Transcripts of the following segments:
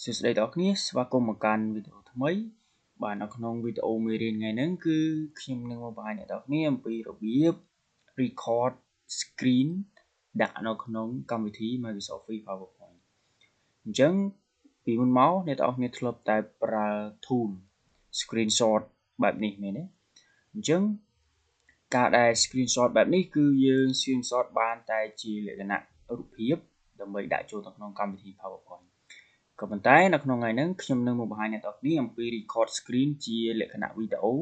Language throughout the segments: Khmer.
សួស្តីដល់អ្នកនាងស្វាគមន៍មកកាន់វីដេអូថ្មីបាទនៅក្នុងវីដេអូមេរៀនថ្ងៃនេះគឺខ្ញុំនឹងមកបង្ហាញអ្នកនរគ្នាអំពីរបៀប record screen ដាក់នៅក្នុងកម្មវិធី Microsoft Office PowerPoint អញ្ចឹងពីមុនមកអ្នកនរគ្នាធ្លាប់តែប្រើ tool screenshot បែបនេះមែនទេអញ្ចឹងការដែល screenshot បែបនេះគឺយើង screenshot បានតែជាលក្ខណៈរូបភាពដើម្បីដាក់ចូលទៅក្នុងកម្មវិធី PowerPointក៏ប៉ុន្តែនៅក្នុងថ្ងៃនេះខ្ញុំនឹងមកបង្ហាញអ្នកនរគ្នាអំពី record screen ជាលក្ខណៈវីដេអូ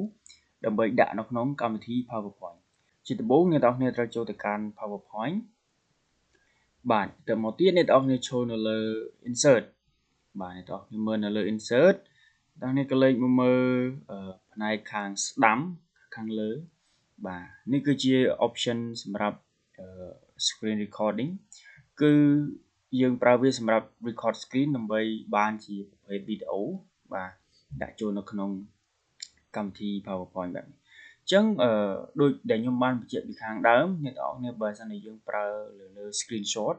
ដើម្បីដាក់នៅក្នុងកម្មវិធី PowerPoint ជាដំបូងអ្នកនរគ្នាត្រូវចូលទៅកាន់ PowerPoint បាទទៅមកទៀតអ្នកនរគ្នាចូលនៅលើ insert បាទអ្នកនរគ្នាមើលនៅលើ insert អ្នកនរគ្នាក៏លេខមកមើលផ្នែកខាងស្ដាំខាងលើបាទនេះគឺជា option សម្រាប់ screen recording គឺយើងប្រើវាសម្រាប់ record screen ដើម្បីបានជាប្រភេទវីដេអូបាទដាក់ចូលនៅក្នុងកម្មវិធី PowerPoint បែបនេះអញ្ចឹងដូចដែលខ្ញុំបានបញ្ជាក់ពីខាងដើមអ្នកនរគ្នាបើសិនជាយើងប្រើលើ screenshot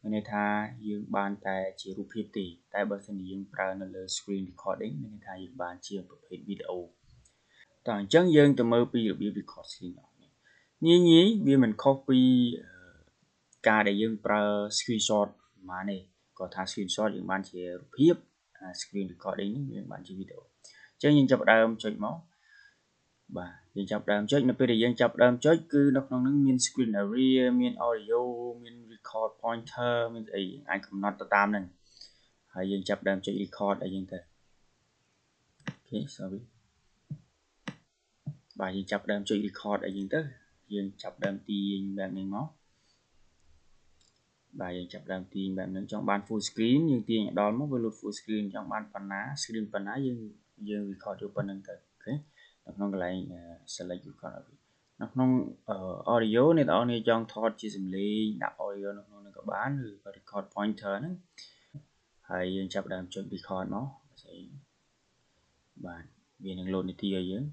មានន័យថាយើងបានតែជារូបភាពទេតែបើសិនជាយើងប្រើនៅលើ screen recording មានន័យថាយើងបានជាប្រភេទវីដេអូតើអញ្ចឹងយើងទៅមើលពីរបៀប record screen ងាយវាមិនខុសពីការដែលយើងប្រើ screenshot ប៉ុន្មានទេគាត់ថា screenshot យើងបានជារូបភាព screen recording នេះយើងបានជាវីដេអូអញ្ចឹងយើងចាប់ផ្ដើមចុចមកបាទយើងចាប់ផ្ដើមចុចនៅពេលដែលយើងចាប់ផ្ដើមចុចគឺនៅក្នុងនោះមាន screen area មាន audio មាន record pointer មានអីអាចកំណត់ទៅតាមហ្នឹងហើយយើងចាប់ផ្ដើមចុច record ឲ្យយើងទៅអូខេ sorry បាទយើងចាប់ផ្ដើមចុច record ឲ្យយើងទៅយើងចាប់ផ្ដើមទាញបែបនេះមកបាទយើងចាប់ដើមទាញបែបហ្នឹងចង់បាន full screen យើងទាញឲ្យដល់មកវាលុត full screen ចង់បានប៉ុណ្ណា screen ប៉ុណ្ណាយើង record យកប៉ុណ្្នឹងទៅអូខេនៅក្នុងកន្លែង select record នៅក្នុង audio អ្នកនរគ្នាចង់ថតជាសំឡេងដាក់ audio នៅក្នុងនឹងក៏បានឬ record pointer ហ្នឹងហើយយើងចាប់ដើមចុច record មកស្អីបាទវានឹង load នីតិឲ្យយើង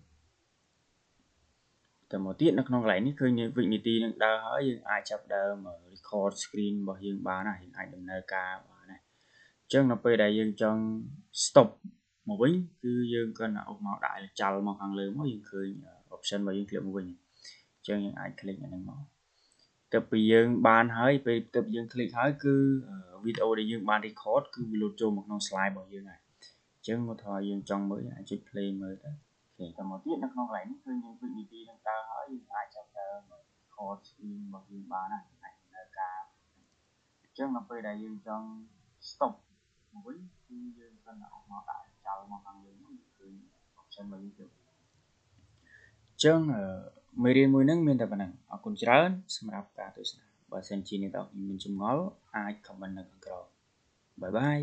តែមកទៀតនៅក្នុងកន្លែងនេះឃើញវិនាទីនឹងដើរហើយយើងអាចចាប់ដើម record screen របស់យើងបានហើយយើងអាចដំណើរការបានហើយអញ្ចឹងនៅពេលដែលយើងចង់ stop មកវិញគឺយើងគ្រាន់តែអុសមកដាក់ចោលមកខាងលើមកយើងឃើញ option របស់យើងធ្លាក់មកវិញអញ្ចឹងយើងអាច click អាហ្នឹងមកទៅពីយើងបានហើយពេលទៅយើង click ហើយគឺវីដេអូដែលយើងបាន record គឺវា load ចូលមកក្នុង slide របស់យើងហើយអញ្ចឹងមកថាយើងចង់មើលអាចចុច play មើលទៅតែមកទៀតនៅក្នុងកន្លែងនេះគឺយើងវិនាទីនឹងដើរហើយយើងអាចចាប់ដើម record screen របស់យើងបានហើយអាចដំណើរការអញ្ចឹងនៅពេលដែលយើងចង់ stop មកវិញគឺយើងគ្រាន់តែអុសមកដាក់ចោលមកខាងលើមកគឺ option របស់យើងទៅអញ្ចឹងមេរៀនមួយហ្នឹងមានតែប៉ុណ្ណឹងអរគុណច្រើនសម្រាប់ការទស្សនាបើសិនជាអ្នកនរមានចម្ងល់អាច comment នៅខាងក្រោមបាយបាយ